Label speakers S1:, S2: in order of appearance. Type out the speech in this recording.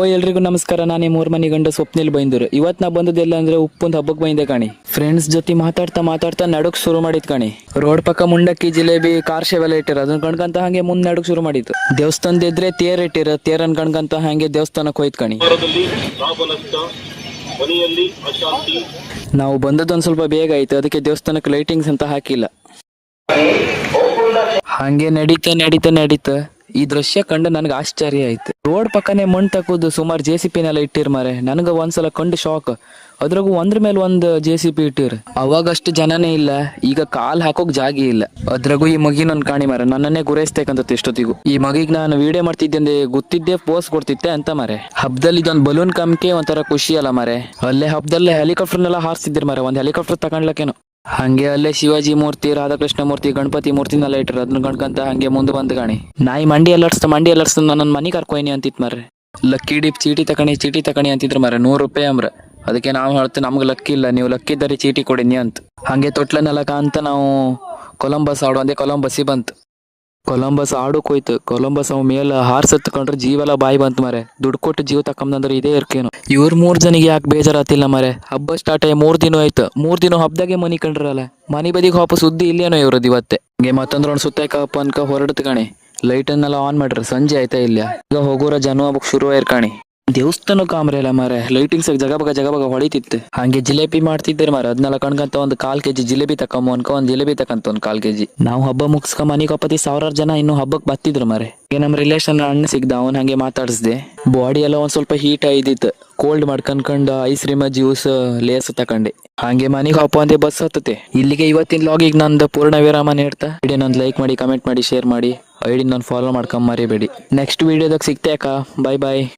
S1: ಎಲ್ರಿಗೂ ನಮಸ್ಕಾರ. ನಾನೇ ಮೂರ್ ಮನಿ ಗಂಡ ಸ್ವಪ್ನಿಲ್ ಬೈಂದೂರು. ಇವತ್ ನಾ ಬಂದದೆಲ್ಲ ಅಂದ್ರೆ ಉಪ್ಪೊಂದು ಹಬ್ಬಕ್ಕೆ ಬೈಂದೆ ಕಾಣಿ. ಫ್ರೆಂಡ್ಸ್ ಜೊತೆ ಮಾತಾಡ್ತಾ ನಡಕ್ ಶುರು ಮಾಡಿತ್ ಕಾಣಿ. ರೋಡ್ ಪಕ್ಕ ಮುಂಡಕ್ಕಿ ಜಿಲೇಬಿ ಕಾರ್ ಶೇವೆಲ್ಲ ಇಟ್ಟಿರ ಅದನ್ನ ಕಣ್ಕಂತ ಹಂಗೆ ಮುಂದ್ ನಡಕ್ ಶುರು ಮಾಡಿತ್ತು. ದೇವಸ್ಥಾನದ ಎದ್ರೆ ತೇರ್ ಇಟ್ಟಿರ ತೇರನ್ ಕಣ್ಕಂತ ಹಂಗೆ ದೇವಸ್ಥಾನಕ್ಕೆ ಹೋಯ್ತ್ ಕಾಣಿ. ನಾವು ಬಂದದೊಂದ್ ಸ್ವಲ್ಪ ಬೇಗ ಆಯ್ತು, ಅದಕ್ಕೆ ದೇವಸ್ಥಾನಕ್ಕೆ ಲೈಟಿಂಗ್ಸ್ ಅಂತ ಹಾಕಿಲ್ಲ. ಹಂಗೆ ನಡೀತ ಈ ದೃಶ್ಯ ಕಂಡು ನನಗೆ ಆಶ್ಚರ್ಯ ಆಯ್ತು. ರೋಡ್ ಪಕ್ಕನೆ ಮಣ್ಣು ತಕ್ಕುದು ಸುಮಾರು JCPನೆಲ್ಲ ಇಟ್ಟಿರ್ ಮಾರೆ. ನನಗ ಒಂದ್ಸಲ ಕಂಡು ಶಾಕ್. ಅದ್ರಾಗೂ ಒಂದ್ರ ಮೇಲೆ ಒಂದು JCP ಇಟ್ಟಿರ್. ಅವಾಗಷ್ಟು ಜನನೇ ಇಲ್ಲ, ಈಗ ಕಾಲ್ ಹಾಕೋಕ್ ಜಾಗ ಇಲ್ಲ. ಅದ್ರಾಗೂ ಈ ಮಗಿನೊಂದ್ ಕಾಣಿ ಮಾರೆ, ನನ್ನನ್ನೇ ಗುರೈಸ್ತೇಕಂತ ಎಷ್ಟೊತ್ತಿಗೂ. ಈ ಮಗಿಗ್ ನಾನು ವಿಡಿಯೋ ಮಾಡ್ತಿದ್ದೆ ಗೊತ್ತಿದ್ದೆ ಪೋಸ್ ಕೊಡ್ತಿದ್ದೆ ಅಂತ ಮಾರೆ. ಹಬ್ಬದಲ್ಲಿ ಇದೊಂದು ಬಲೂನ್ ಕಮ್ಕೆ ಒಂಥರ ಖುಷಿ ಅಲ್ಲ ಮಾರೆ. ಅಲ್ಲೇ ಹಬ್ಬದಲ್ಲೇ ಹೆಲಿಕಾಪ್ಟರ್ನೆಲ್ಲ ಹಾರಿಸ್ತಿದ್ರು ಮಾರೆ, ಒಂದ್ ಹೆಲಿಕಾಪ್ಟರ್ ತಗೊಂಡ್ಲಕ್ಕೇನು. ಹಂಗೆ ಅಲ್ಲೇ ಶಿವಾಜಿ ಮೂರ್ತಿ, ರಾಧಾಕೃಷ್ಣ ಮೂರ್ತಿ, ಗಣಪತಿ ಮೂರ್ತಿನೆಲ್ಲ ಇಟ್ಟರು. ಅದನ್ನ ಕಣ್ಕಂತ ಹಂಗೆ ಮುಂದೆ ಬಂದ್ ಕಾಣಿ. ನಾಯಿ ಮಂಡಿ ಎಲ್ಲಾಡ್ಸ್ತ ನನ್ನ ಮನಿ ಕರ್ಕೊಯ್ನಿ ಅಂತಿತ್ ಮಾರ್ರೆ. ಲಕ್ಕಿ ಡಿಪ್ ಚೀಟಿ ತಕಣಿ ಅಂತಿದ್ರು ಮಾರ್ರೆ. 100 ರೂಪಾಯಿ ಅಂಬ್ರ. ಅದಕ್ಕೆ ನಾವು ಹೇಳ್ತೇವೆ ನಮ್ಗೆ ಲಕ್ಕಿ ಇಲ್ಲ, ನೀವು ಲಕ್ಕಿ ಇದ್ದರೆ ಚೀಟಿ ಕೊಡಿನಿ ಅಂತ. ಹಂಗೆ ತೊಟ್ಲನೆಲ್ಲ ಅಂತ ನಾವು ಕೊಲಂಬಸ್ ಆಡು ಅಂದೆ. ಕೊಲಂಬಸ್ಸಿ ಬಂತು. ಕೊಲಂಬಸ್ ಆಡೋಕ್ ಹೋಯ್ತು. ಕೊಲಂಬಸ್ ಅವ್ ಮೇಲೆ ಹಾರ್ಸತ್ಕೊಂಡ್ರೆ ಜೀವೆಲ್ಲ ಬಾಯಿ ಬಂತು ಮಾರೆ. ದುಡ್ಡು ಕೊಟ್ಟು ಜೀವ ತಕ್ಕಂದ್ರೆ ಇದೇ ಇರ್ಕೇನು. ಇವ್ರ 3 ಜನಿಗೆ ಯಾಕೆ ಬೇಜಾರಾತಿಲ್ಲ ಮಾರೆ. ಹಬ್ಬ ಸ್ಟಾರ್ಟ್ ಆಗಿ 3 ದಿನ ಆಯ್ತು. 3 ದಿನ ಹಬ್ಬದಾಗೆ ಮನಿ ಕಂಡ್ರಲ್ಲ. ಮನಿ ಬದಿಗೆ ವಾಪಸ್ ಸುದ್ದಿ ಇಲ್ಲೇನೋ ಇವ್ರದ್ದು ಇವತ್ತೆ. ಹಂಗೆ ಮತ್ತೊಂದ್ರ ಒಂದು ಸುತ್ತಾಕಪ್ಪ ಅನ್ಕ ಹೊರಡ್ತು ಕಾಣಿ. ಲೈಟನ್ನೆಲ್ಲ ಆನ್ ಮಾಡ್ರಿ, ಸಂಜೆ ಆಯ್ತಾ ಇಲ್ಲ. ಈಗ ಹೋಗೋರ ಜನ ಹಬ್ಬಕ್ ಶುರು ಕಾಣಿ. ದೇವಸ್ಥಾನ ಕಾಮ್ರೆ ಅಲ್ಲ ಮಾರೆ, ಲೈಟಿಂಗ್ಸ್ ಜಗಬಗ ಹೊಳಿತಿತ್ತು. ಹಂಗೆ ಜಿಲೇಬಿ ಮಾಡ್ತಿದ್ದಾರೆ ಮಾರೆ. ಅದನ್ನೆಲ್ಲ ಕಣ್ಕಂತ ಒಂದು 1/4 kg ಜಿಲೇಬಿ ತಕೊಂಬ ಅನ್ಕ ಒಂದ್ ಜಿಲೇಬಿ ತಕಂತ ಒಂದ್ 1/4 kg. ನಾವು ಹಬ್ಬ ಮುಗಿಸ್ಕ ಮನಿಗೆ ಒಪ್ಪತಿ 1000 ಜನ ಇನ್ನು ಹಬ್ಬಕ್ ಬತ್ತಿದ್ರು ಮಾರೆ. ನಮ್ ರಿಲೇಷನ್ ಅಣ್ಣ ಸಿಗ್ದ, ಅವನ್ ಹಂಗೆ ಮಾತಾಡಿಸ್ದೆ. ಬಾಡಿ ಎಲ್ಲ ಒಂದ್ ಸ್ವಲ್ಪ ಹೀಟ್ ಆಯ್ದಿತ್ತು. ಕೋಲ್ಡ್ ಮಾಡ್ಕೊಂಡ್ ಐಸ್ ಕ್ರೀಮ್ ಜ್ಯೂಸ್ ಲೇಸ್ ತಕೊಂಡೆ. ಹಂಗೆ ಮನಿಗೆ ಹಬ್ಬ ಅಂದೆ ಬಸ್ ಹತ್ತತೆ. ಇಲ್ಲಿಗೆ ಇವತ್ತಿನ ಲಾಗಿಗೆ ನಂದು ಪೂರ್ಣ ವಿರಾಮ ನೀಡ್ತಾ ವಿಡಿಯೋ ನಂದು ಲೈಕ್ ಮಾಡಿ, ಕಮೆಂಟ್ ಮಾಡಿ, ಶೇರ್ ಮಾಡಿ, ಐಡಿ ನಾನು ಫಾಲೋ ಮಾಡ್ಕೊಂಡ್ ಮರಿಬೇಡಿ. ನೆಕ್ಸ್ಟ್ ವಿಡಿಯೋದಾಗ ಸಿಗ್ತೇಕ. ಬಾಯ್.